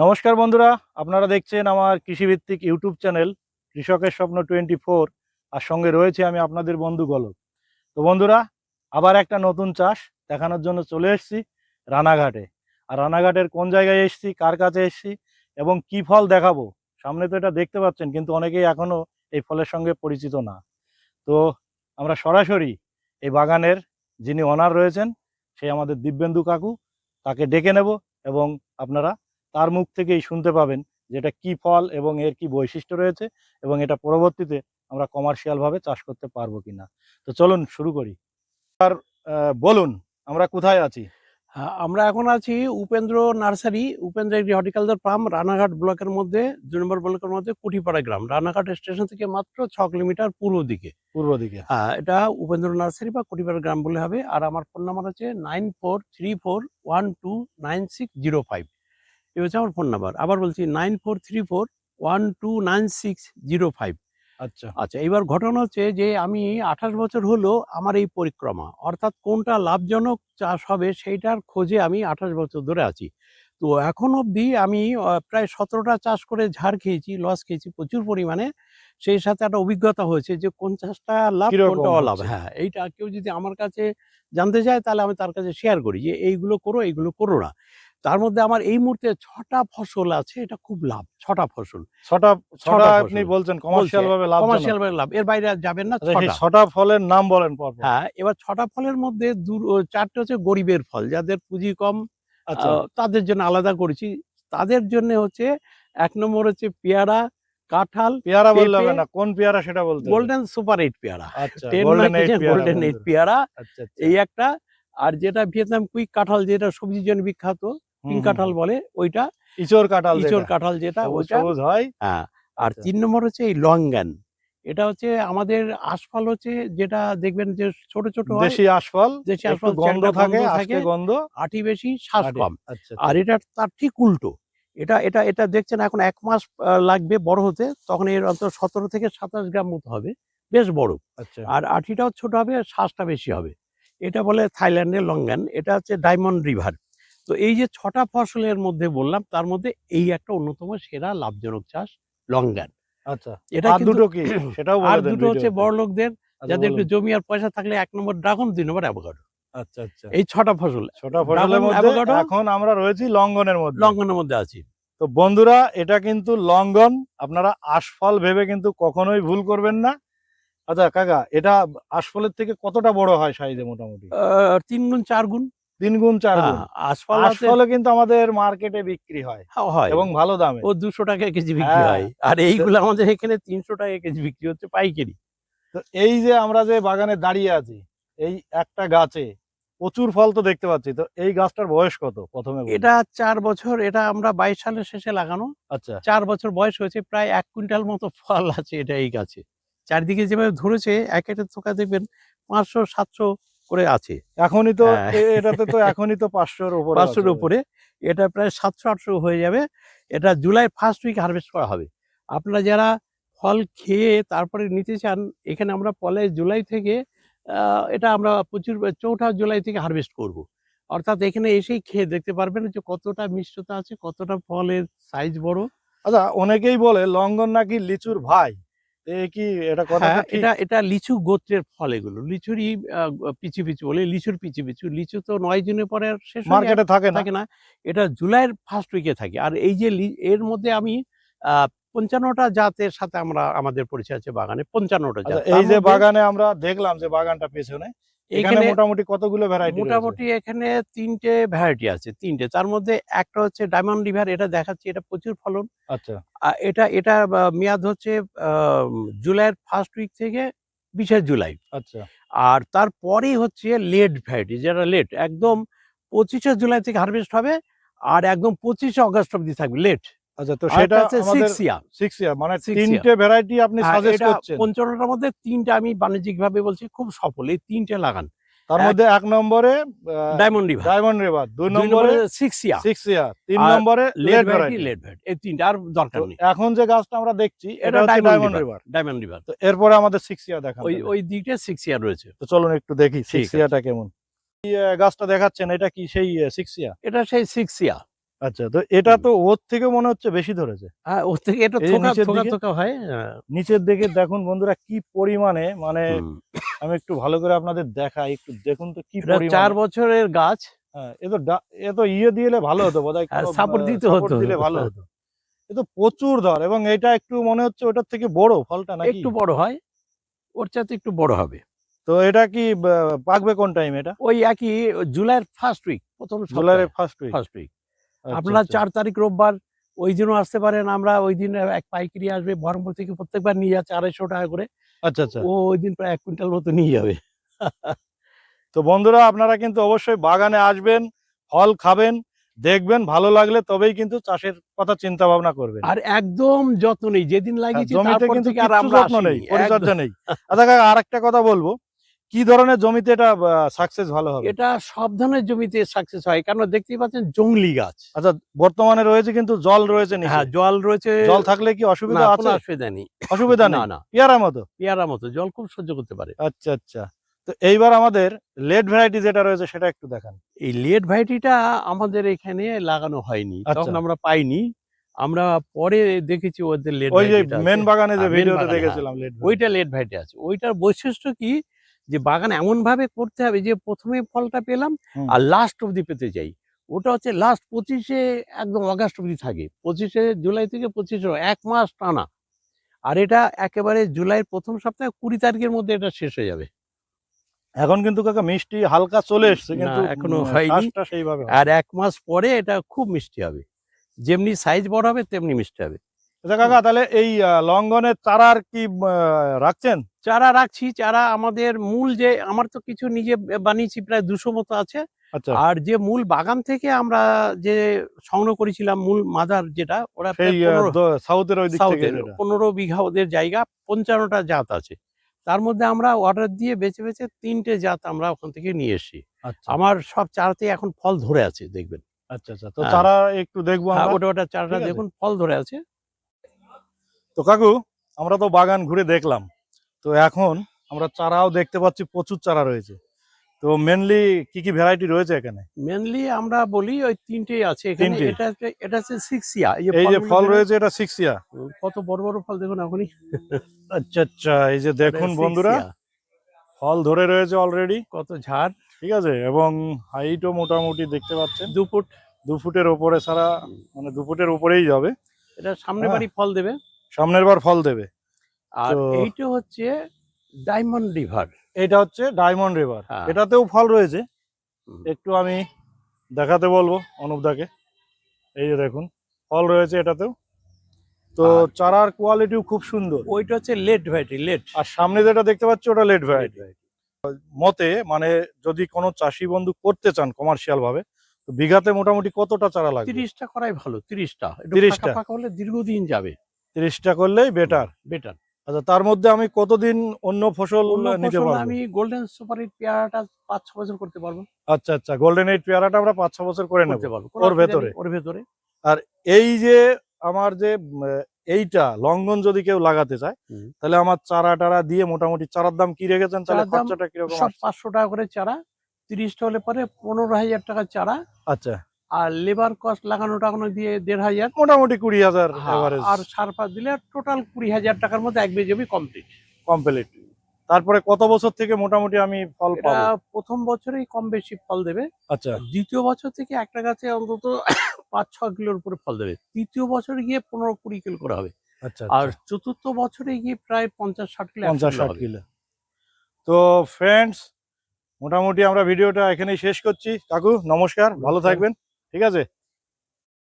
নমস্কার বন্ধুরা, আপনারা দেখছেন আমার কৃষিভিত্তিক ইউটিউব চ্যানেল কৃষকের স্বপ্ন 24। আর সঙ্গে রয়েছে আমি আপনাদের বন্ধু গলক। তো বন্ধুরা, আবার একটা নতুন চাষ দেখানোর জন্য চলে এসেছি রানাঘাটে। আর রানাঘাটের কোন জায়গায় এসেছি, কার কাছে এসেছি এবং কি ফল দেখাবো, সামনে তো এটা দেখতে পাচ্ছেন, কিন্তু অনেকেই এখনও এই ফলের সঙ্গে পরিচিত না। তো আমরা সরাসরি এই বাগানের যিনি ওনার রয়েছেন, সেই আমাদের দিব্যেন্দু কাকু, তাকে ডেকে নেব এবং আপনারা তার মুখ থেকেই শুনতে পাবেন যে এটা কী ফল এবং এর কি বৈশিষ্ট্য রয়েছে এবং এটা পরবর্তীতে আমরা কমার্শিয়ালভাবে চাষ করতে পারবো কিনা। তো চলুন শুরু করি। আর বলুন, আমরা কোথায় আছি? আমরা এখন আছি Upendra nursery, Upendra agri horticulture farm, Ranaghat ব্লকের মধ্যে 2 নম্বর ব্লকের মধ্যে কুঠিপাড়া গ্রাম। রানাঘাট স্টেশন থেকে মাত্র 6 কিলোমিটার পূর্ব দিকে। এটা উপেন্দ্র নার্সারি বা কুঠিপাড়া গ্রাম বলে হবে। আর আমার ফোন নাম্বার হচ্ছে 9434129605। এই হচ্ছে আমার ফোন নাম্বার। আবার বলছি 9434129605। আচ্ছা, এবার ঘটনা হচ্ছে যে আমি 28 বছর হলো আমার এই পরিক্রমা, অর্থাৎ কোনটা লাভজনক চাষ হবে সেইটার খোঁজে আমি 28 বছর ধরে আছি। তো এখন অবধি আমি প্রায় 17টা চাষ করে ঝাড় খেয়েছি, লস খেয়েছি প্রচুর পরিমাণে। সেই সাথে একটা অভিজ্ঞতা হয়েছে যে কোন চাষটা লাভ, কোনটা অলাভ। হ্যাঁ, এইটা কেউ যদি আমার কাছে জানতে চায় তাহলে আমি তার কাছে শেয়ার করি যে এইগুলো করো, এইগুলো করো না। তার মধ্যে আমার এই মুহূর্তে 6টা ফসল আছে, এটা খুব লাভ। 6টা ফসল, 6টা আপনি বলছেন কমার্শিয়াল ভাবে লাভ, এর বাইরে যাবেন না। 6টা ফলের নাম বলেন পরপর। হ্যাঁ, এবার 6টা ফলের মধ্যে 4টে হচ্ছে গরিবের ফল, যাদের পুঁজি কম, তাদের জন্য আলাদা করেছি। তাদের জন্য হচ্ছে 1 নম্বর হচ্ছে পেয়ারা, কাঁঠাল। পেয়ারা বললে হবে না, কোন পেয়ারা সেটা বলতে হবে। গোল্ডেন সুপার 8 পেয়ারা। আচ্ছা, 10 গোল্ডেন 8 পেয়ারা। আচ্ছা, এই একটা। আর যেটা ভিয়েতনাম কুইক কাঁঠাল, যেটা সবজির জন্য বিখ্যাত, পিঙ্ক কাঁঠাল বলে ওইটা। ইচোর কাঁঠাল যেটা ওইটা সবুজ হয়। হ্যাঁ। আর 3 নম্বর হচ্ছে এই লঙ্গান। এটা হচ্ছে আমাদের আশফল, হচ্ছে যেটা দেখবেন যে ছোট ছোট হয়, দেশি আশফল, গন্ধ থাকে, গন্ধ, আটি বেশি, শ্বাস কম। আচ্ছা, আর এটা তার ঠিক উল্টো। এটা এটা এটা দেখছেন এখন 1 মাস লাগবে বড় হতে, তখন এর অন্তত 17 থেকে 27 গ্রাম মতো হবে, বেশ বড়। আচ্ছা। আর আটিটাও ছোট হবে, শ্বাসটা বেশি হবে। এটা বলে থাইল্যান্ডের লঙ্গান। এটা হচ্ছে ডায়মন্ড রিভার। তো এই যে 6টা ফসলের মধ্যে বললাম, তার মধ্যে এই একটা অন্যতম সেরা লাভজনক চাষ লঙ্গান। আচ্ছা, এটা দুটো কি সেটাও বলে দেন। আর দুটো হচ্ছে বড় লোকদের, যাদের একটু জমি আর পয়সা থাকলে 1 নম্বর ড্রাগন, 2 নম্বর অ্যাভোকাডো। আচ্ছা আচ্ছা, এই 6টা ফসল। 6টা ফসলের মধ্যে এখন আমরা রয়েছি লঙ্ঘনের মধ্যে আছি। তো বন্ধুরা, এটা কিন্তু লঙ্ঘন, আপনারা আশফল ভেবে কিন্তু কখনোই ভুল করবেন না। আচ্ছা কাকা, এটা আশফলের থেকে কতটা বড় হয় সাইজে মোটামুটি? 3 গুণ 4 গুণ। 3 গুণ 4 গুণ। আশফল কিন্তু আমাদের মার্কেটে বিক্রি হয় এবং ভালো দামে, ও 200 টাকা কেজি বিক্রি হয়। আর এইগুলো আমাদের এখানে 300 টাকা কেজি বিক্রি হচ্ছে পাইকারি। তো এই যে আমরা যে বাগানে দাঁড়িয়ে আছি, এই একটা গাছে প্রচুর ফল তো দেখতে পাচ্ছি। তো এই গাছটার বয়স কত প্রথমে? এটা 4 বছর। এটা আমরা 22 সালের শেষে লাগানো। আচ্ছা, 4 বছর বয়স হয়েছে, প্রায় 1 কুইন্টাল মতো ফল আছে এটা এই গাছে। চারিদিকে যেভাবে ধরেছে, এক একটা থোকা দেখবেন 500-700 করে আছে। এখনই তো এটাতে তো এখনই তো 500-র উপরে। 500-র উপরে। এটা প্রায় 700-800 হয়ে যাবে। এটা জুলাই ফার্স্ট উইক হারভেস্ট করা হবে। আপনারা যারা ফল খেয়ে তারপরে নিতে চান, এখানে আমরা জুলাই থেকে এটা আমরা প্রচুর 4ঠা জুলাই থেকে হারভেস্ট করব। অর্থাৎ এখানে এসেই খেয়ে দেখতে পারবেন যে কতটা মিষ্টতা আছে, কতটা ফলের সাইজ বড়। আচ্ছা, অনেকেই বলে লঙ্ঘন নাকি লিচুর ভাই, কি এটা কথা? এটা লিচু গোত্রের ফল। এগুলো লিচুরই পিছু পিছু বলে, লিচুর পিছু পিছু। লিচু তো 9 জুনের পরে আর শেষ মার্কেটে থাকে না। এটা জুলাইয়ের ফার্স্ট উইকে থাকে। আর এই যে এর মধ্যে আমি 55টা জাতের সাথে আমাদের পরিচয় আছে বাগানে। 55টা জাত। এই যে বাগানে আমরা দেখলাম যে বাগানটা পেছনে, এখানে মোটামুটি কতগুলো ভ্যারাইটি? মোটামুটি এখানে 3টে ভ্যারাইটি আছে, 3টে। তার মধ্যে একটা হচ্ছে ডায়মন্ড রিভার, এটা দেখাচ্ছি, এটা প্রচুর ফলন। আচ্ছা, এটা মেয়াদ হচ্ছে জুলাইয়ের ফার্স্ট উইক থেকে 20 জুলাই। আচ্ছা। আর তারপরেই হচ্ছে লেট ভ্যারাইটি, যেটা লেট একদম 25 জুলাই থেকে হারভেস্ট হবে, আর একদম 25 আগস্ট অবধি থাকবে লেট। আচ্ছা, তো সেটা আমাদের 6 ইয়ার মানে 3টে ভ্যারাইটি আপনি সাজেস্ট করছেন। 55টার মধ্যে 3টে আমি বাণিজ্যিকভাবে বলছি খুব সফল। এই 3টে লাগান। তার মধ্যে 1 নম্বরে ডায়মন্ড রিভার, 2 নম্বরে 6 ইয়ার, 3 নম্বরে লেট ভ্যারাইটি। এই 3টা আর দরকার নেই। এখন যে গাছটা আমরা দেখছি এটা হচ্ছে ডায়মন্ড রিভার। তো এরপরে আমাদের 6 ইয়ার দেখান। ওই দিকে 6 ইয়ার রয়েছে। তো চলুন একটু দেখি 6 ইয়ারটা কেমন। এই গাছটা দেখাচ্ছেন, এটা কি সেই 6 ইয়ার? এটা সেই 6 ইয়ার। আচ্ছা, তো এটা তো ওর থেকে মনে হচ্ছে বেশি ধরেছে। হ্যাঁ, ওর থেকে এটা এই যে নিচের থোকা দিকে? থোকা হয়। হ্যাঁ। নিচের দিকে দেখুন বন্ধুরা কি পরিমাণে, মানে হুম। আমি একটু ভালো করে আপনাদের দেখাই, একটু দেখুন তো কি এটা 4 পরিমাণে। বছরের গাছ। হ্যাঁ, এ তো ইয়ে দিলে ভালো হতো বোধহয়, কোনো সাপোর্ট দিতে সাপোর্ট হতো। দিলে ভালো হতো। এ তো প্রচুর ধর, এবং এটা একটু মনে হচ্ছে ওটার থেকে বড় ফলটা নাকি? একটু বড় হয়, ওর চাইতে একটু বড় হবে। তো এটা কি পাকবে কোন টাইম এটা? ওই একই জুলাইয়ের ফার্স্ট উইক, প্রথম সপ্তাহে। জুলাইয়ের ফার্স্ট উইক? ফার্স্ট উইক আচ্ছা, আপনারা আচ্ছা। 4 তারিখ রোববার ওই দিনও আসতে পারেন। আমরা ওই দিন এক পাইকারি আসবে বহরমপুর থেকে, প্রত্যেকবার নিয়ে যাচ্ছে 250 টাকা করে। আচ্ছা, আচ্ছা। ও ওই দিন প্রায় 1 কুইন্টাল মতো নিয়ে যাবে। তো বন্ধুরা আপনারা কিন্তু অবশ্যই বাগানে আসবেন, ফল খাবেন, দেখবেন ভালো লাগলে তবেই কিন্তু চাষের কথা চিন্তা ভাবনা করবেন। আর একদম যত্ন নেই, যেদিন হ্যাঁ, লাগিয়েছি জমিতে তারপর কিন্তু থেকে আর কিচ্ছু আমরা যত্ন নেই, আসিনি। পরিচর্যা একদম। নেই। আচ্ছা কাকা, আরেকটা কথা বলবো, কি ধরনের জমিতে এটা সাকসেস ভালো হবে? এটা সব ধরনের জমিতে সাকসেস হয়, কারণ দেখতেই পাচ্ছেন জংলি গাছ। আচ্ছা, বর্তমানে রয়েছে কিন্তু জল রয়েছে নিচে। হ্যাঁ, জল রয়েছে। জল থাকলে কি না, অসুবিধা কোনো আছে? অসুবিধা নেই। অসুবিধা না, নেই, না, পেয়ারা মতো? পেয়ারা মতো জল খুব সহ্য করতে পারে। আচ্ছা, আচ্ছা। তো এইবার আমাদের লেট ভ্যারাইটি যেটা রয়েছে সেটা একটু দেখান। এই লেট ভ্যারাইটিটা আমাদের এখানে লাগানো হয়নি, আচ্ছা। তখন আমরা পাইনি। আমরা পরে দেখেছি ওদের লেট ওই যে ভ্যারাইটিটা আছে। মেন বাগানে যে হ্যাঁ, মেন ভিডিওতে বাগানে, হ্যাঁ। দেখেছিলাম লেট ভ্যারাইটি। ওইটা লেট ভ্যারাইটি আছে। ওইটার বৈশিষ্ট্য কি, যে বাগান এমন ভাবে করতে হবে যে প্রথমে ফলটা পেলাম হুম। আর লাস্ট অবধি পেতে চাই। ওটা হচ্ছে লাস্ট 25-এ, একদম অগাস্ট অবধি থাকে। 25-এ জুলাই থেকে 25-এ 1 মাস টানা। আর এটা একেবারে জুলাইয়ের প্রথম সপ্তাহে 20 তারিখের মধ্যে এটা শেষ হয়ে যাবে। এখন কিন্তু কাকা মিষ্টি হালকা চলে এসছে, না, কিন্তু এখনো হয়নি। শ্বাসটা সেইভাবে হয়। আর 1 মাস পরে এটা খুব মিষ্টি হবে। যেমনি সাইজ বড় হবে তেমনি মিষ্টি হবে। আচ্ছা কাকা, তাহলে এই লঙ্ঘনের চারার কি রাখছেন? চারা রাখছি, চারা আমাদের মূল, যে আমার তো কিছু নিজে বানিয়েছি, প্রায় 200 মতো আছে। আচ্ছা, আর যে মূল বাগান থেকে আমরা যে সংগ্রহ করেছিলাম মূল মাদার, যেটা ওরা সেই প্রায় 15 সাউথের ওই দিক থেকে সাউথের যেটা। 15 বিঘা ওদের জায়গা, 55টা জাত আছে। তার মধ্যে আমরা অর্ডার দিয়ে বেছে বেছে 3টে জাত আমরা ওখান থেকে নিয়ে এসেছি। আচ্ছা, আমার সব চারাতে এখন ফল ধরে আছে, দেখবেন। আচ্ছা, আচ্ছা। তো হ্যাঁ। চারা একটু দেখবো হ্যাঁ, আমরা। ওটা চারাটা ঠিক আছে। দেখুন, ফল ধরে আছে। তো কাকু, আমরা তো বাগান ঘুরে দেখলাম। তো এখন আমরা চারাও দেখতে পাচ্ছি, প্রচুর চারা রয়েছে। তো মেনলি কি কি ভ্যারাইটি রয়েছে এখানে? মেনলি আমরা বলি ওই 3টেই আছে এখানে। 3টে? এটা হচ্ছে 6 ইয়া। এই যে ফলগুলো ফল দেখুন, রয়েছে এটা 6 ইয়া? কত বড় বড় ফল দেখুন এখনই। আচ্ছা, আচ্ছা। এই যে দেখুন এটা 6 বন্ধুরা, ইয়া। ফল ধরে রয়েছে অলরেডি। কত ঝাড়। ঠিক আছে, এবং হাইটও মোটামুটি দেখতে পাচ্ছেন 2 ফুট। 2 ফুটের ওপরে ছাড়া, মানে 2 ফুটের উপরেই যাবে। এটা সামনে হ্যাঁ, বাড়ি ফল দেবে। সামনের বার ফল দেবে। আর তো এইটা হচ্ছে ডায়মন্ড রিভার। এটা হচ্ছে ডায়মন্ড রিভার। হ্যাঁ। এটাতেও ফল রয়েছে। হুম। একটু আমি দেখাতে বলবো অনুপদাকে। এই যে দেখুন, ফল রয়েছে এটাতেও। তো আর চারার কোয়ালিটিও খুব সুন্দর। ওইটা হচ্ছে লেট ভ্যারাইটি, লেট। আর সামনে যেটা দেখতে পাচ্ছি ওটা লেট ভ্যারাইটি। মতে মানে যদি কোনো চাষি বন্ধু করতে চান কমার্শিয়াল ভাবে, তো বিঘাতে মোটামুটি কতটা চারা লাগবে? 30টা করাই ভালো, 30টা। একটু 30টা? ফাঁকা ফাঁকা হলে দীর্ঘদিন যাবে। 30টা করলেই বেটার। বেটার। আচ্ছা, তার মধ্যে আমি কতদিন অন্য ফসল অন্য নিতে ফসল পারবো? আমি গোল্ডেন সুপারহিট পেয়ারাটা 5-6 বছর করতে পারবো। আচ্ছা, আচ্ছা। গোল্ডেন এইট পেয়ারাটা আমরা 5-6 বছর করে নেব করতে পারবো, কোনো ওর অসুবিধা ভেতরে। নেই, ওর ভেতরে। আর এই যে আমার যে এইটা লঙ্ঘন যদি কেউ লাগাতে চায়, হুম। তাহলে আমার চারা টারা দিয়ে মোটামুটি চারার দাম কি রেখেছেন, তাহলে চারার দাম খরচাটা কিরকম সব আসছে? 500 টাকা করে চারা। 30টা হলে পরে 15,000 টাকা চারা। আচ্ছা, আর লেবার কস্ট লাগানো টাগানো দিয়ে 1,500। মোটামুটি 20,000 হ্যাঁ, এভারেজ আর সার ফার দিলে টোটাল 20,000 টাকার মধ্যে 1 বিঘা জমি কমপ্লিট। কমপ্লিট। তারপরে কত বছর থেকে মোটামুটি আমি ফল এটা পাবো? প্রথম বছরেই কম বেশি ফল দেবে। আচ্ছা, দ্বিতীয় বছর থেকে একটা গাছে অন্তত 5-6 কিলোর উপরে ফল দেবে। তৃতীয় বছরে গিয়ে 15-20 কিলো করে হবে। আচ্ছা, আর আচ্ছা। চতুর্থ বছরে গিয়ে প্রায় 50-60 কিলো, 100 কিলো 50-60 হবে। কিলো। তো ফ্রেন্ডস, মোটামুটি আমরা ভিডিওটা এখানেই শেষ করছি। কাকু নমস্কার, ভালো নমস্কার। থাকবেন। ঠিক আছে।